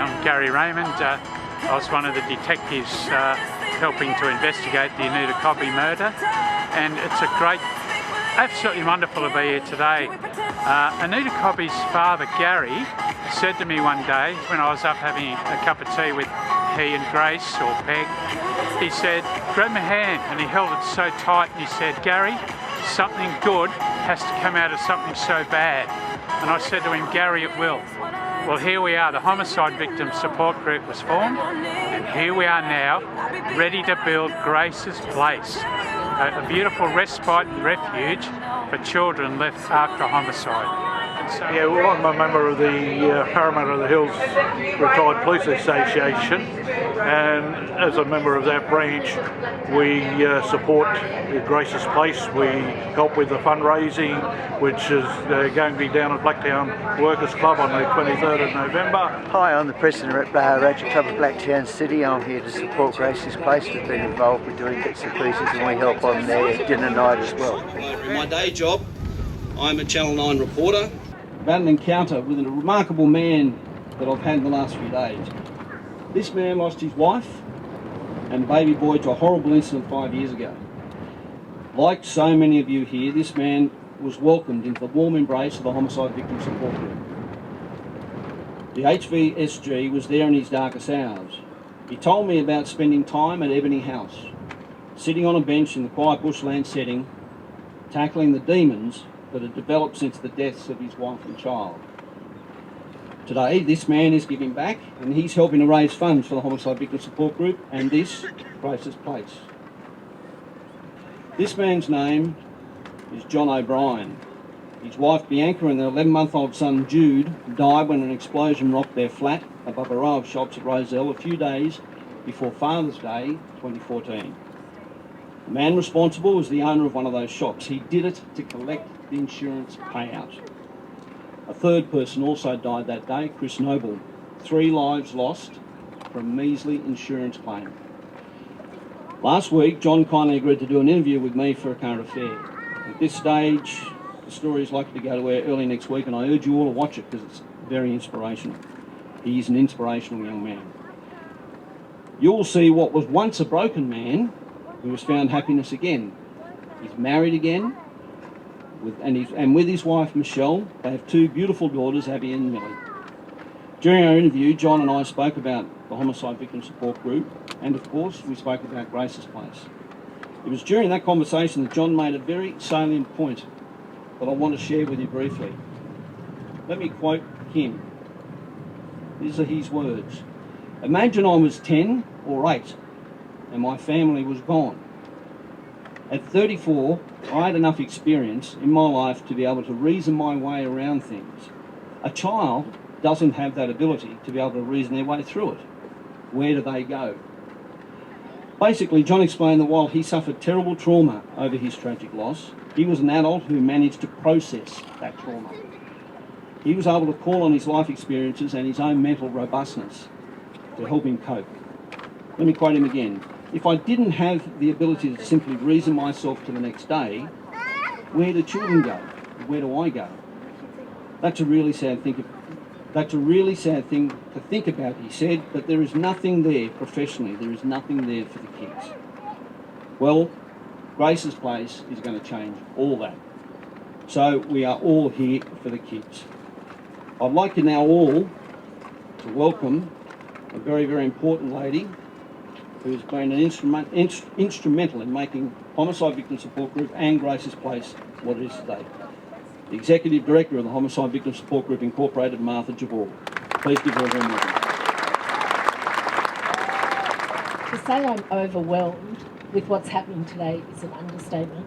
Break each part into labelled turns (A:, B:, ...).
A: I'm Gary Raymond. I was one of the detectives helping to investigate the Anita Cobby murder, and it's absolutely wonderful to be here today. Anita Cobby's father, Gary, said to me one day when I was up having a cup of tea with he and Grace, or Peg, he said, "Grab my hand," and he held it so tight and he said, "Gary, something good has to come out of something so bad." And I said to him, "Gary, it will." Well, here we are. The Homicide Victim Support Group was formed, and here we are now, ready to build Grace's Place, a beautiful respite and refuge for children left after a homicide.
B: Yeah, well, I'm a member of the Parramatta of the Hills Retired Police Association, and as a member of that branch, we support Grace's Place. We help with the fundraising, which is going to be down at Blacktown Workers Club on the 23rd of November.
C: Hi, I'm the president of Rotary Club of Blacktown City. I'm here to support Grace's Place. We've been involved with doing bits and pieces, and we help on their dinner night as well.
D: In my day job, I'm a Channel 9 reporter.
E: I've had an encounter with a remarkable man that I've had in the last few days. This man lost his wife and baby boy to a horrible incident 5 years ago. Like so many of you here, this man was welcomed into the warm embrace of the Homicide Victim Support Group. The HVSG was there in his darkest hours. He told me about spending time at Ebony House, sitting on a bench in the quiet bushland setting, tackling the demons that had developed since the deaths of his wife and child. Today, this man is giving back, and he's helping to raise funds for the Homicide Victim Support Group and this, Grace's Place. This man's name is John O'Brien. His wife Bianca and their 11-month-old son Jude died when an explosion rocked their flat above a row of shops at Rozelle a few days before Father's Day 2014. The man responsible was the owner of one of those shops. He did it to collect the insurance payout. A third person also died that day, Chris Noble. 3 lives lost from a measly insurance claim. Last week, John kindly agreed to do an interview with me for a current affair. At this stage, the story is likely to go to air early next week, and I urge you all to watch it because it's very inspirational. He is an inspirational young man. You will see what was once a broken man who has found happiness again. He's married again, and with his wife Michelle, they have 2 beautiful daughters, Abby and Millie. During our interview, John and I spoke about the Homicide Victim Support Group, and of course we spoke about Grace's Place. It was during that conversation that John made a very salient point that I want to share with you briefly. Let me quote him. These are his words. "Imagine I was 10 or 8 and my family was gone. At 34, I had enough experience in my life to be able to reason my way around things. A child doesn't have that ability to be able to reason their way through it. Where do they go?" Basically, John explained that while he suffered terrible trauma over his tragic loss, he was an adult who managed to process that trauma. He was able to call on his life experiences and his own mental robustness to help him cope. Let me quote him again. "If I didn't have the ability to simply reason myself to the next day, where do children go? Where do I go?" That's a really sad thing to think about, he said, but there is nothing there professionally. There is nothing there for the kids. Well, Grace's Place is going to change all that. So we are all here for the kids. I'd like you now all to welcome a very, very important lady who's been instrumental in making Homicide Victim Support Group and Grace's Place what it is today. The Executive Director of the Homicide Victim Support Group Incorporated, Martha Jabor. Please give her a warm welcome.
F: To say I'm overwhelmed with what's happening today is an understatement.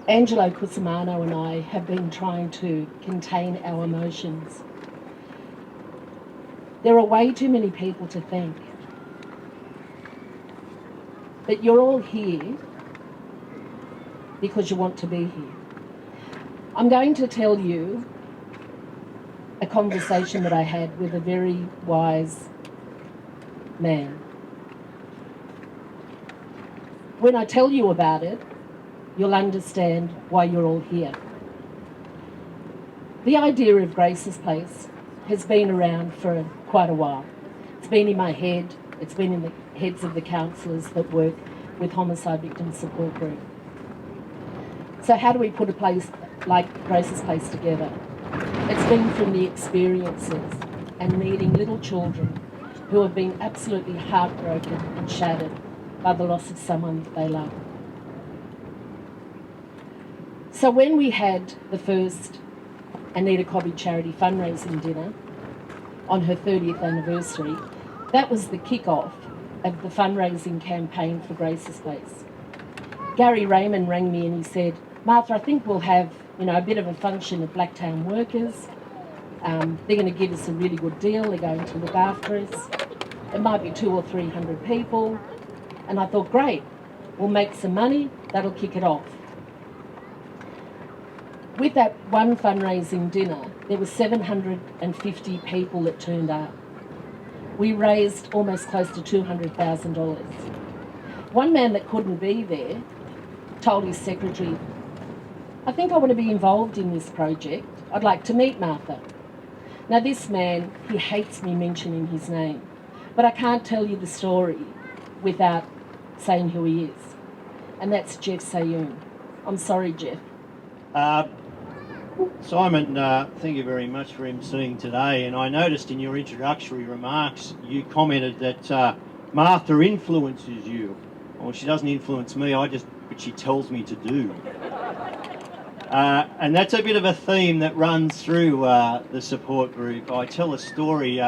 F: Angelo Cusimano and I have been trying to contain our emotions. There are way too many people to thank. But you're all here because you want to be here. I'm going to tell you a conversation that I had with a very wise man. When I tell you about it, you'll understand why you're all here. The idea of Grace's Place has been around for quite a while. It's been in my head, it's been in the heads of the counsellors that work with Homicide Victim Support Group. So how do we put a place like Grace's Place together? It's been from the experiences and meeting little children who have been absolutely heartbroken and shattered by the loss of someone that they love. So when we had the first Anita Cobby charity fundraising dinner on her 30th anniversary, that was the kick-off of the fundraising campaign for Grace's Place. Gary Raymond rang me and he said, "Martha, I think we'll have, a bit of a function of Blacktown workers. They're going to give us a really good deal. They're going to look after us. It might be 200 or 300 people." And I thought, great, we'll make some money. That'll kick it off. With that one fundraising dinner, there were 750 people that turned up. We raised almost close to $200,000. One man that couldn't be there told his secretary, "I think I want to be involved in this project. I'd like to meet Martha." Now this man, he hates me mentioning his name, but I can't tell you the story without saying who he is. And that's Jeff Sayoon. I'm sorry, Jeff.
G: Simon, thank you very much for emceeing today. And I noticed in your introductory remarks, you commented that Martha influences you. Well, she doesn't influence me, but she tells me to do. And that's a bit of a theme that runs through the support group. I tell a story,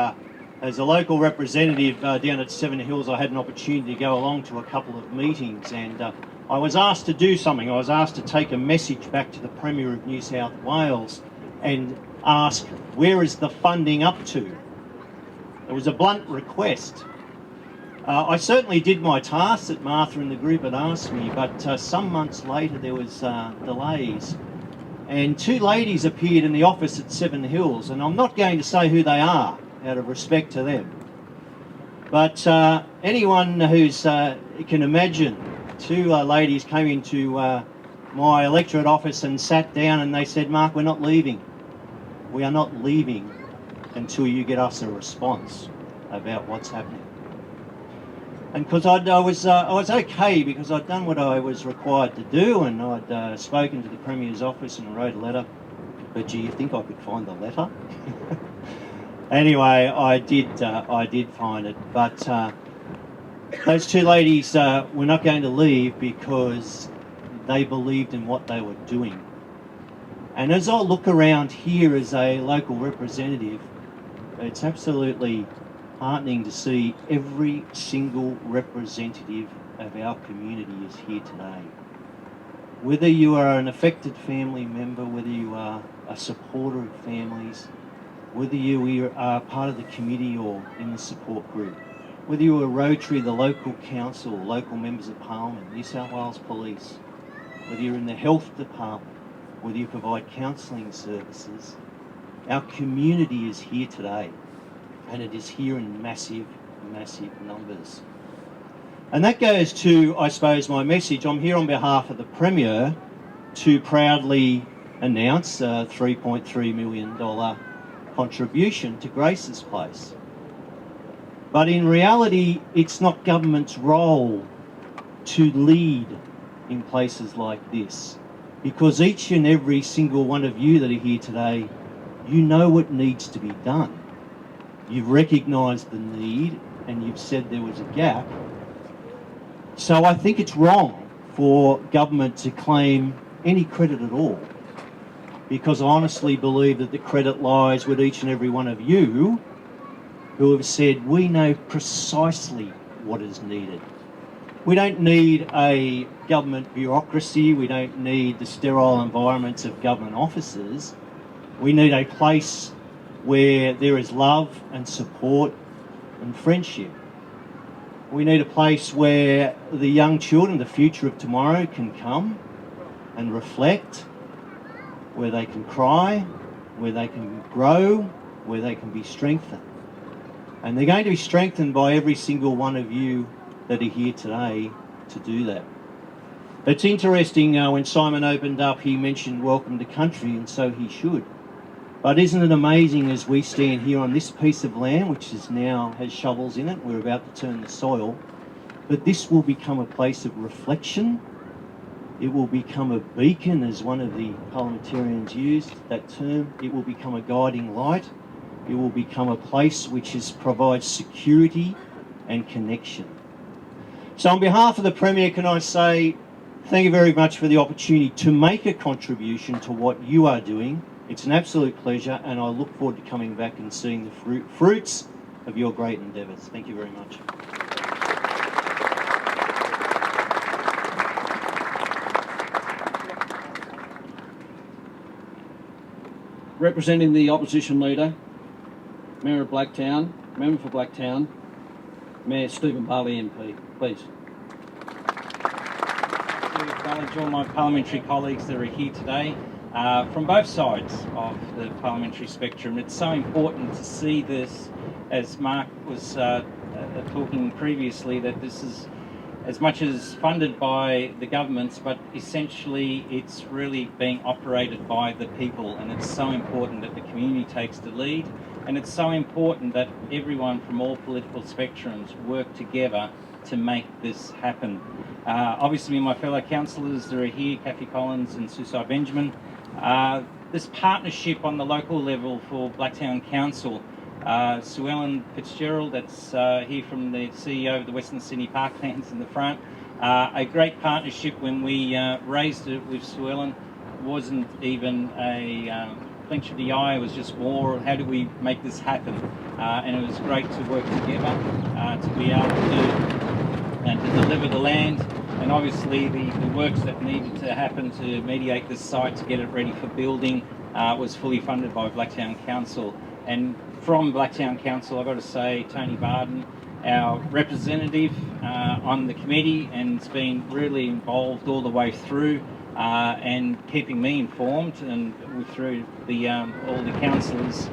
G: as a local representative down at Seven Hills, I had an opportunity to go along to a couple of meetings, and I was asked to do something. I was asked to take a message back to the Premier of New South Wales and ask, where is the funding up to? It was a blunt request. I certainly did my task that Martha and the group had asked me, but some months later there was delays. And two ladies appeared in the office at Seven Hills, and I'm not going to say who they are, out of respect to them. But anyone who's can imagine, two ladies came into my electorate office and sat down and they said, "Mark, we're not leaving. We are not leaving until you get us a response about what's happening." And because I was okay, because I'd done what I was required to do, and I'd spoken to the Premier's office and wrote a letter. But do you think I could find the letter? Anyway, I did find it. But those two ladies were not going to leave because they believed in what they were doing. And as I look around here as a local representative, it's absolutely heartening to see every single representative of our community is here today. Whether you are an affected family member, whether you are a supporter of families, whether you are part of the committee or in the support group, whether you are Rotary, the local council, local members of Parliament, New South Wales Police, whether you're in the health department, whether you provide counselling services, our community is here today. And it is here in massive, massive numbers. And that goes to, I suppose, my message. I'm here on behalf of the Premier to proudly announce a $3.3 million contribution to Grace's Place. But in reality, it's not government's role to lead in places like this, because each and every single one of you that are here today, you know what needs to be done. You've recognised the need and you've said there was a gap. So I think it's wrong for government to claim any credit at all, because I honestly believe that the credit lies with each and every one of you who have said, we know precisely what is needed. We don't need a government bureaucracy. We don't need the sterile environments of government offices. We need a place where there is love and support and friendship. We need a place where the young children, the future of tomorrow, can come and reflect, where they can cry, where they can grow, where they can be strengthened. And they're going to be strengthened by every single one of you that are here today to do that. It's interesting, when Simon opened up, he mentioned welcome to country, and so he should. But isn't it amazing as we stand here on this piece of land, which is now has shovels in it, we're about to turn the soil, but this will become a place of reflection. It will become a beacon, as one of the parliamentarians used that term. It will become a guiding light. It will become a place which provides security and connection. So on behalf of the Premier, can I say thank you very much for the opportunity to make a contribution to what you are doing. It's an absolute pleasure, and I look forward to coming back and seeing the fruits of your great endeavours. Thank you very much.
E: Representing the opposition leader, Mayor of Blacktown, Member for Blacktown, Mayor Stephen Barley MP, please.
H: To acknowledge all my parliamentary colleagues that are here today from both sides of the parliamentary spectrum. It's so important to see this, as Mark was talking previously, that this is as much as funded by the governments, but essentially it's really being operated by the people, and it's so important that the community takes the lead, and it's so important that everyone from all political spectrums work together to make this happen. Obviously my fellow councillors that are here, Kathy Collins and Suicide Benjamin, this partnership on the local level for Blacktown Council, Sue Ellen Fitzgerald, that's here from the CEO of the Western Sydney Parklands in the front. A great partnership. When we raised it with Sue Ellen, wasn't even a flinch of the eye, it was just more, how do we make this happen? And it was great to work together to be able to deliver the land, and obviously the works that needed to happen to mediate this site to get it ready for building was fully funded by Blacktown Council. And from Blacktown Council, I've got to say, Tony Barden, our representative on the committee, and has been really involved all the way through and keeping me informed, and through the all the councillors.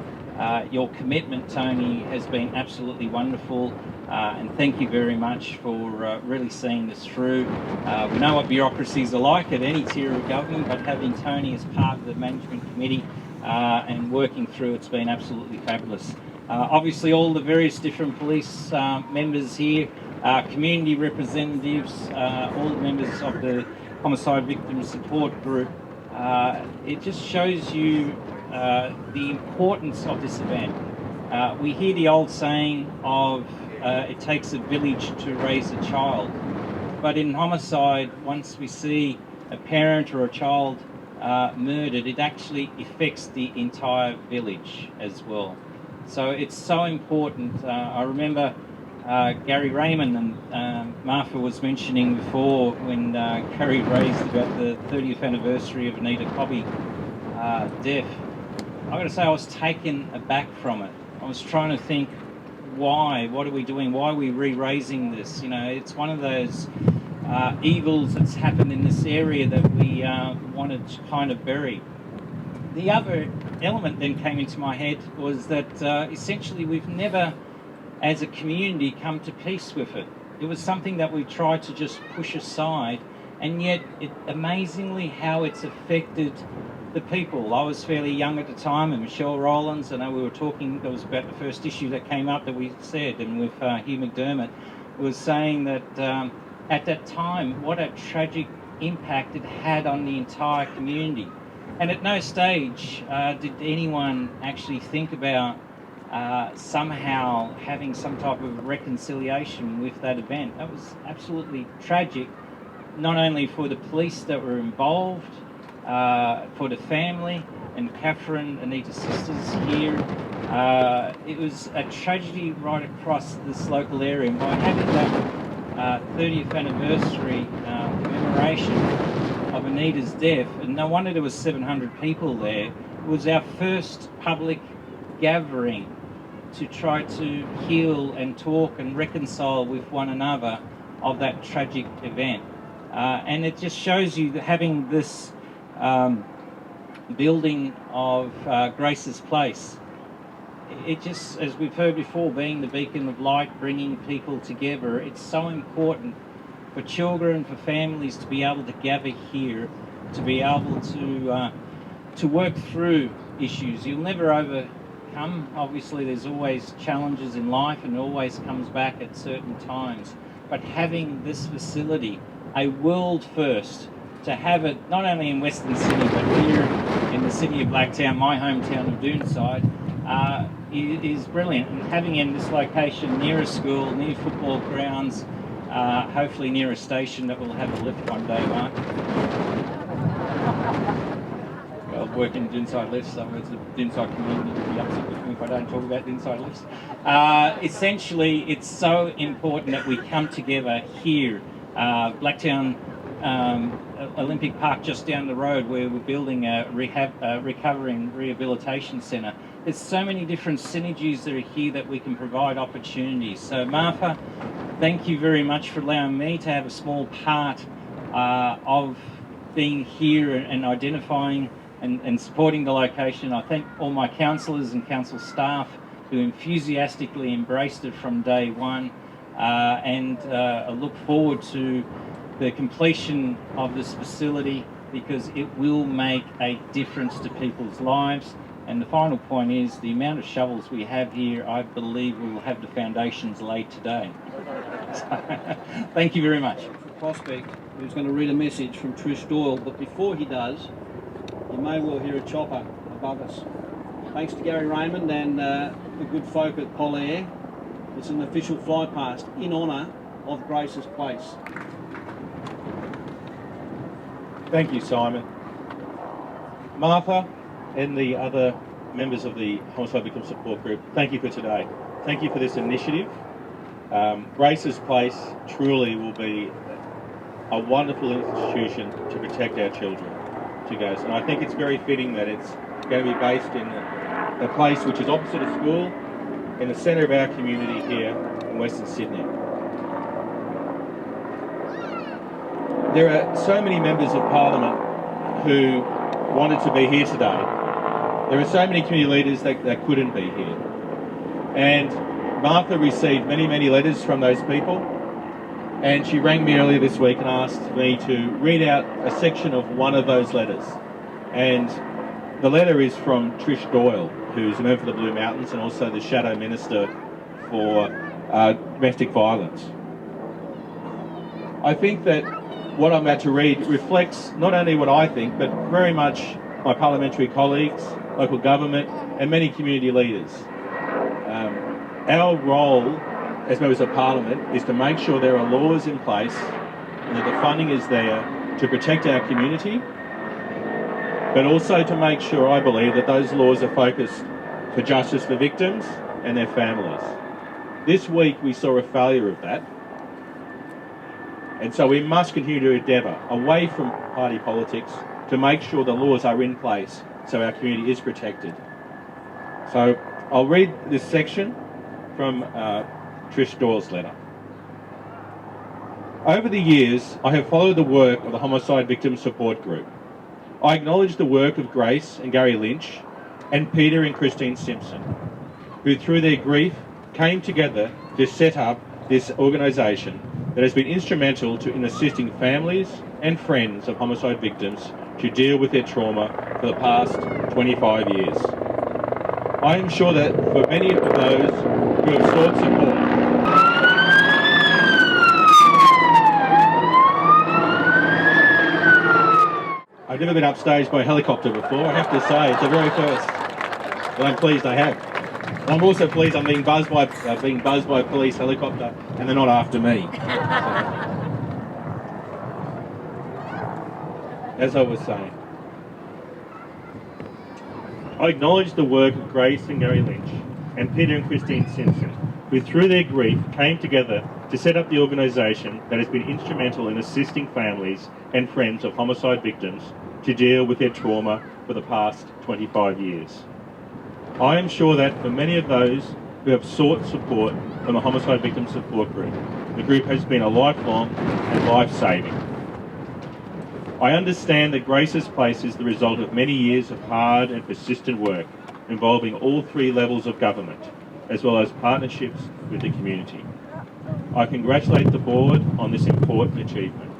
H: Your commitment, Tony, has been absolutely wonderful, and thank you very much for really seeing this through. We know what bureaucracies are like at any tier of government, but having Tony as part of the management committee and working through, it's been absolutely fabulous. Obviously all the various different police members here, community representatives, all the members of the Homicide Victim Support Group, it just shows you the importance of this event. We hear the old saying of it takes a village to raise a child, but in homicide, once we see a parent or a child murdered, it actually affects the entire village as well. So it's so important. I remember Gary Raymond and Martha was mentioning before when Gary raised about the 30th anniversary of Anita Cobby death. I've got to say I was taken aback from it. I was trying to think, why? What are we doing? Why are we re-raising this? You know, it's one of those evils that's happened in this area that we wanted to kind of bury. The other element then came into my head was that essentially we've never, as a community, come to peace with it. It was something that we tried to just push aside, and yet amazingly how it's affected the people. I was fairly young at the time, and Michelle Rowlands, I know we were talking, that was about the first issue that came up that we said, and with Hugh McDermott, was saying that at that time, what a tragic impact it had on the entire community. And at no stage did anyone actually think about somehow having some type of reconciliation with that event. That was absolutely tragic, not only for the police that were involved, for the family, and Catherine, Anita's sisters here. It was a tragedy right across this local area, and by having that 30th anniversary commemoration of Anita's death, and no wonder there was 700 people there. It was our first public gathering to try to heal and talk and reconcile with one another of that tragic event. And it just shows you that having this building of Grace's Place, it just, as we've heard before, being the beacon of light, bringing people together, it's so important for children, for families to be able to gather here, to be able to work through issues. You'll never overcome. Obviously, there's always challenges in life and it always comes back at certain times. But having this facility, a world first, to have it not only in Western Sydney but here in the city of Blacktown, my hometown of Doonside, is brilliant. And having it in this location near a school, near football grounds, hopefully near a station that will have a lift one day, Mark. Well, I work in Doonside lifts, so it's the Doonside community will be upset with me if I don't talk about Doonside lifts. Essentially, it's so important that we come together here. Blacktown Olympic Park just down the road, where we're building a recovering rehabilitation centre. There's so many different synergies that are here that we can provide opportunities. So Martha, thank you very much for allowing me to have a small part of being here and identifying and supporting the location. I thank all my councillors and council staff who enthusiastically embraced it from day one, and I look forward to the completion of this facility, because it will make a difference to people's lives. And the final point is the amount of shovels we have here, I believe we will have the foundations laid today. So, thank you very much.
E: Prospect, who's going to read a message from Trish Doyle, but before he does, you may well hear a chopper above us. Thanks to Gary Raymond and the good folk at Polair, it's an official fly past in honour of Grace's Place.
I: Thank you, Simon. Martha and the other members of the Homicide Victim Support Group, thank you for today. Thank you for this initiative. Grace's Place truly will be a wonderful institution to protect our children to go. And I think it's very fitting that it's going to be based in a place which is opposite a school, in the centre of our community here in Western Sydney. There are so many members of Parliament who wanted to be here today. There are so many community leaders that couldn't be here. And Martha received many, many letters from those people. And she rang me earlier this week and asked me to read out a section of one of those letters. And the letter is from Trish Doyle, who's a member for the Blue Mountains and also the Shadow Minister for domestic violence. I think that what I'm about to read reflects not only what I think, but very much my parliamentary colleagues, local government, and many community leaders. Our role as members of Parliament is to make sure there are laws in place and that the funding is there to protect our community, but also to make sure, I believe, that those laws are focused for justice for victims and their families. This week we saw a failure of that. And so we must continue to endeavour, away from party politics, to make sure the laws are in place so our community is protected. So I'll read this section from Trish Doyle's letter. Over the years, I have followed the work of the Homicide Victim Support Group. I acknowledge the work of Grace and Gary Lynch and Peter and Christine Simpson, who through their grief came together to set up this organisation that has been instrumental in assisting families and friends of homicide victims to deal with their trauma for the past 25 years. I am sure that for many of those who have sought support, I've never been upstaged by a helicopter before, I have to say, it's the very first, but I'm pleased I have. And I'm also pleased I'm being buzzed by a police helicopter and they're not after me. As I was saying, I acknowledge the work of Grace and Gary Lynch and Peter and Christine Simpson, who through their grief came together to set up the organisation that has been instrumental in assisting families and friends of homicide victims to deal with their trauma for the past 25 years. I am sure that for many of those who have sought support from the Homicide Victim Support Group, the group has been a lifelong and life-saving. I understand that Grace's Place is the result of many years of hard and persistent work involving all three levels of government, as well as partnerships with the community. I congratulate the board on this important achievement.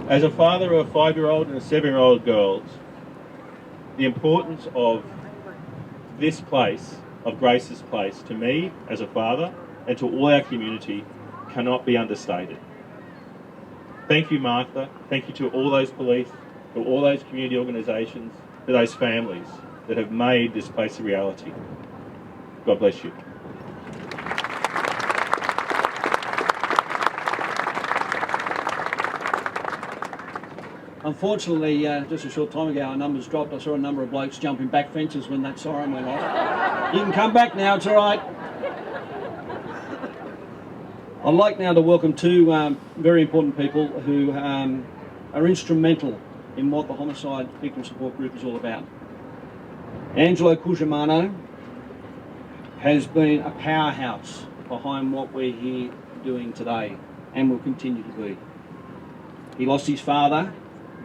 I: As a father of a 5-year-old and a 7-year-old girls, The importance of this place, of Grace's place, to me as a father and to all our community cannot be understated. Thank you, Martha. Thank you to all those police, to all those community organisations, to those families that have made this place a reality. God bless you.
E: Unfortunately, just a short time ago, our numbers dropped. I saw a number of blokes jumping back fences when that siren went off. You can come back now, it's all right. I'd like now to welcome two very important people who are instrumental in what the Homicide Victim Support Group is all about. Angelo Cusimano has been a powerhouse behind what we're here doing today and will continue to be. He lost his father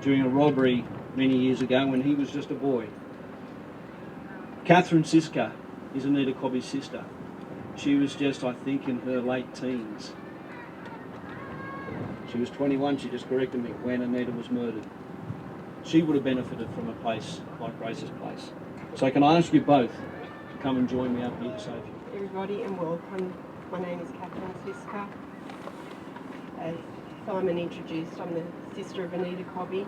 E: during a robbery many years ago when he was just a boy. Catherine Siska is Anita Cobby's sister. She was just, I think, in her late teens. She was 21, she just corrected me, when Anita was murdered. She would have benefited from a place like Grace's place. So can I ask you both to come and join me up here to say a few?
J: Everybody and welcome. My name is Catherine Siska. As Simon introduced, I'm the sister of Anita Cobby.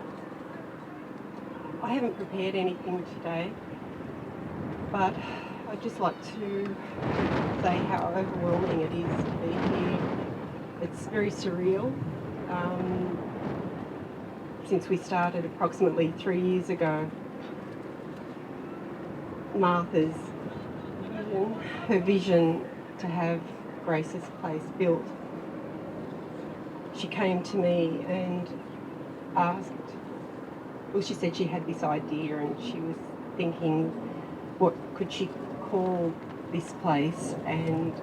J: I haven't prepared anything today, but I'd just like to say how overwhelming it is to be here. It's very surreal. Since we started approximately 3 years ago, Martha's vision, her vision to have Grace's place built, she came to me and asked, well, she said she had this idea and she was thinking, what could she call this place? And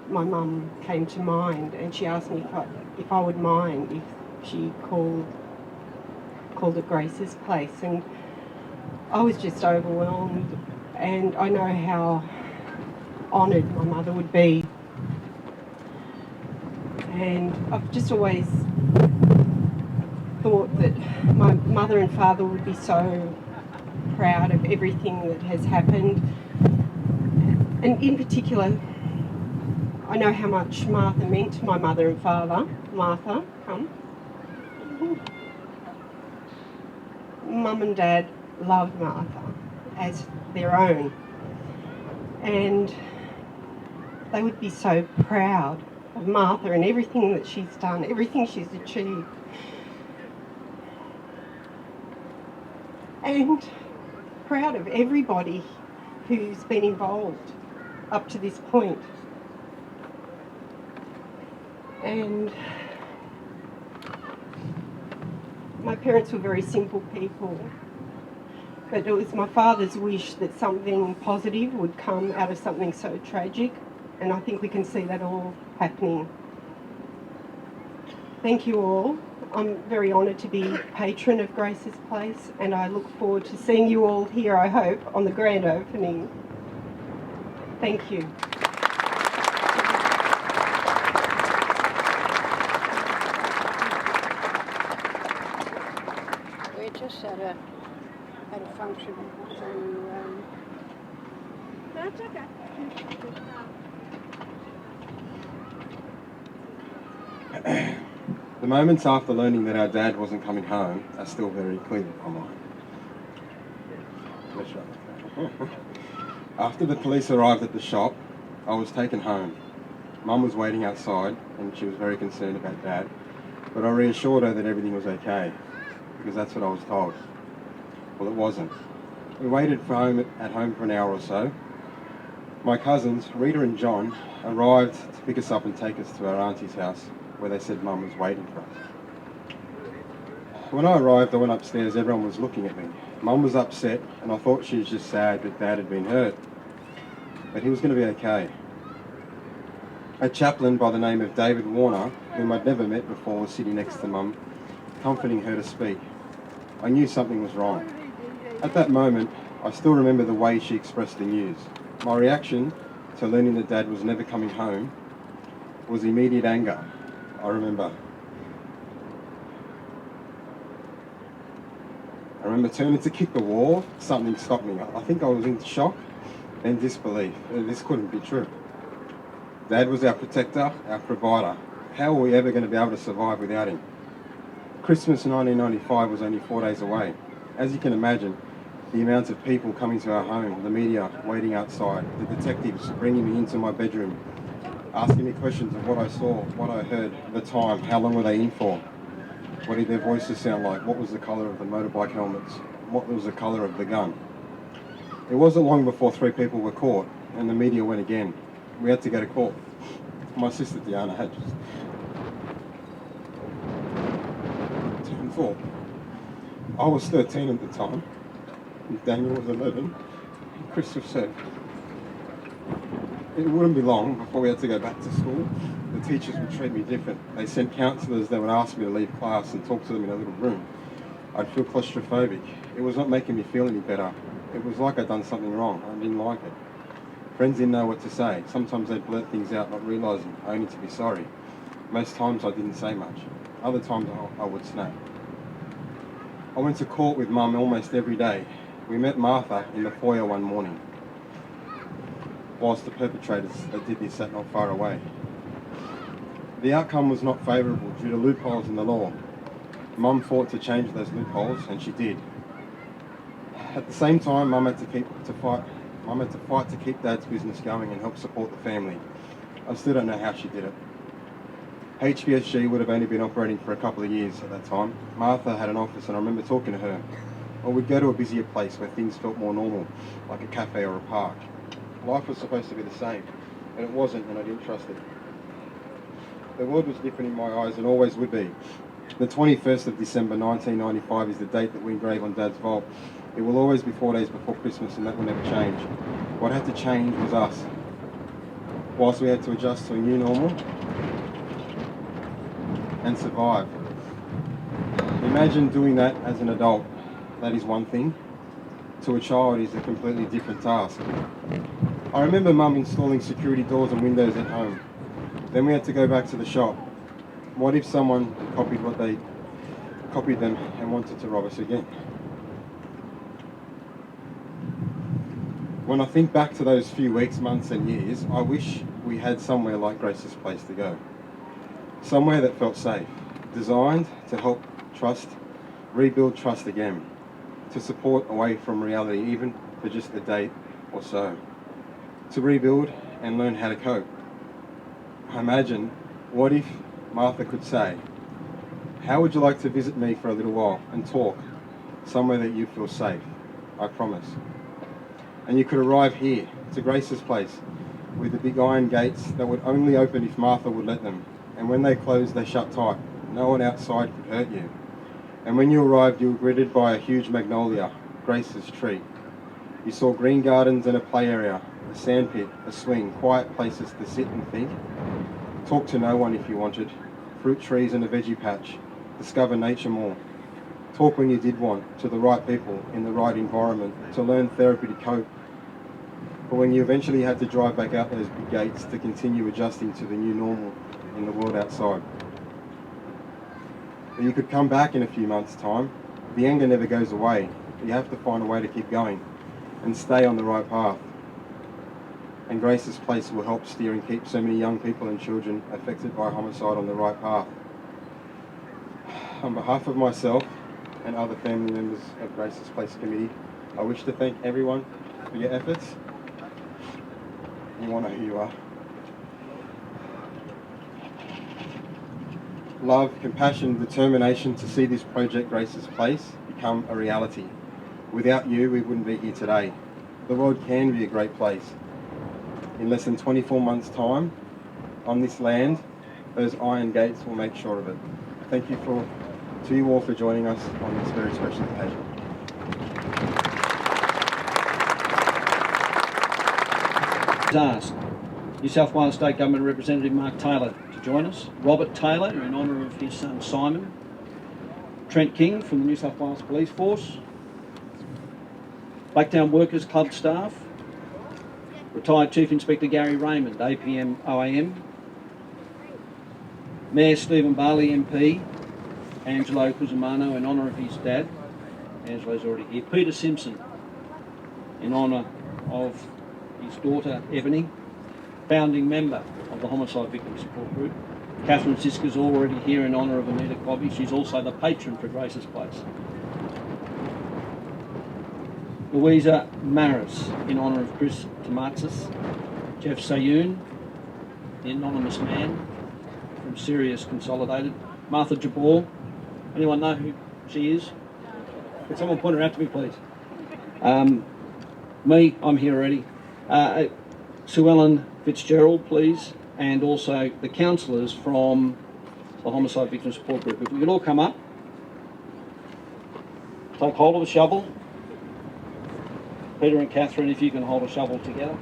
J: my mum came to mind and she asked me if I would mind if she called it Grace's place. And I was just overwhelmed, and I know how honoured my mother would be. And I've just always thought that my mother and father would be so proud of everything that has happened. And in particular, I know how much Martha meant to my mother and father. Martha, come. Mum and Dad loved Martha as their own. And they would be so proud of Martha and everything that she's done, everything she's achieved. And proud of everybody who's been involved up to this point. And my parents were very simple people, but it was my father's wish that something positive would come out of something so tragic, and I think we can see that all happening. Thank you all. I'm very honoured to be patron of Grace's Place, and I look forward to seeing you all here, I hope, on the grand opening. Thank you.
K: We're just at a function, so that's okay.
L: The moments after learning that our dad wasn't coming home are still very clear in my mind. After the police arrived at the shop, I was taken home. Mum was waiting outside and she was very concerned about Dad, but I reassured her that everything was okay, because that's what I was told. Well, it wasn't. We waited at home for an hour or so. My cousins, Rita and John, arrived to pick us up and take us to our auntie's house, where they said Mum was waiting for us. When I arrived, I went upstairs. Everyone was looking at me. Mum was upset, and I thought she was just sad that Dad had been hurt, but he was going to be okay. A chaplain by the name of David Warner, whom I'd never met before, was sitting next to Mum, comforting her to speak. I knew something was wrong. At that moment, I still remember the way she expressed the news. My reaction to learning that Dad was never coming home was immediate anger. I remember. I remember turning to kick the wall, something stopped me. I think I was in shock and disbelief. This couldn't be true. Dad was our protector, our provider. How were we ever going to be able to survive without him? Christmas 1995 was only 4 days away. As you can imagine, the amount of people coming to our home, the media waiting outside, the detectives bringing me into my bedroom, asking me questions of what I saw, what I heard, the time, how long were they in for, what did their voices sound like, what was the colour of the motorbike helmets, what was the colour of the gun. It wasn't long before 3 people were caught and the media went again. We had to go to court. My sister Diana had just turned 4. I was 13 at the time, and Daniel was 11, and Chris was 7. It wouldn't be long before we had to go back to school. The teachers would treat me different. They sent counsellors that would ask me to leave class and talk to them in a little room. I'd feel claustrophobic. It was not making me feel any better. It was like I'd done something wrong. I didn't like it. Friends didn't know what to say. Sometimes they'd blurt things out, not realising, only to be sorry. Most times I didn't say much. Other times I would snap. I went to court with Mum almost every day. We met Martha in the foyer one morning, whilst the perpetrators that did this sat not far away. The outcome was not favourable due to loopholes in the law. Mum fought to change those loopholes, and she did. At the same time, Mum had to fight to keep Dad's business going and help support the family. I still don't know how she did it. HBSG would have only been operating for a couple of years at that time. Martha had an office, and I remember talking to her. Or we'd go to a busier place where things felt more normal, like a cafe or a park. Life was supposed to be the same, and it wasn't, and I didn't trust it. The world was different in my eyes and always would be. The 21st of December 1995 is the date that we engrave on Dad's vault. It will always be 4 days before Christmas, and that will never change. What had to change was us. Whilst we had to adjust to a new normal and survive. Imagine doing that as an adult. That is one thing. To a child is a completely different task. I remember Mum installing security doors and windows at home. Then we had to go back to the shop. What if someone copied them and wanted to rob us again? When I think back to those few weeks, months and years, I wish we had somewhere like Grace's place to go. Somewhere that felt safe, designed to help rebuild trust again, to support away from reality even for just a day or so, to rebuild and learn how to cope. Imagine, what if Martha could say, "How would you like to visit me for a little while and talk? Somewhere that you feel safe, I promise." And you could arrive here, to Grace's place, with the big iron gates that would only open if Martha would let them. And when they closed, they shut tight. No one outside could hurt you. And when you arrived, you were greeted by a huge magnolia, Grace's tree. You saw green gardens and a play area, a sandpit, a swing, quiet places to sit and think. Talk to no one if you wanted. Fruit trees and a veggie patch. Discover nature more. Talk when you did want, to the right people, in the right environment, to learn therapy to cope. But when you eventually had to drive back out those big gates to continue adjusting to the new normal in the world outside. But you could come back in a few months' time. The anger never goes away. You have to find a way to keep going and stay on the right path. And Grace's place will help steer and keep so many young people and children affected by homicide on the right path. On behalf of myself and other family members of Grace's Place Committee, I wish to thank everyone for your efforts. You want to know who you are. Love, compassion, determination to see this project, Grace's Place, become a reality. Without you, we wouldn't be here today. The world can be a great place. In less than 24 months' time, on this land, those iron gates will make sure of it. Thank you to you all for joining us on this very special occasion.
E: Asked New South Wales State Government Representative Mark Taylor to join us, Robert Taylor in honour of his son Simon, Trent King from the New South Wales Police Force, Blacktown Workers Club staff, retired Chief Inspector Gary Raymond, APM OAM, Mayor Stephen Barley MP, Angelo Cusimano in honour of his dad, Angela's already here. Peter Simpson, in honour of his daughter Ebony, founding member of the Homicide Victim Support Group. Catherine Siska's already here in honour of Anita Cobby. She's also the patron for Grace's Place. Louisa Maris, in honour of Chris Tomatsis. Jeff Sayoon, the anonymous man from Sirius Consolidated. Martha Jabor, anyone know who she is? Can someone point her out to me, please? Me, I'm here already. Sue Ellen Fitzgerald, please, and also the counsellors from the Homicide Victim Support Group. If we could all come up, take hold of a shovel. Peter and Catherine, if you can hold a shovel together.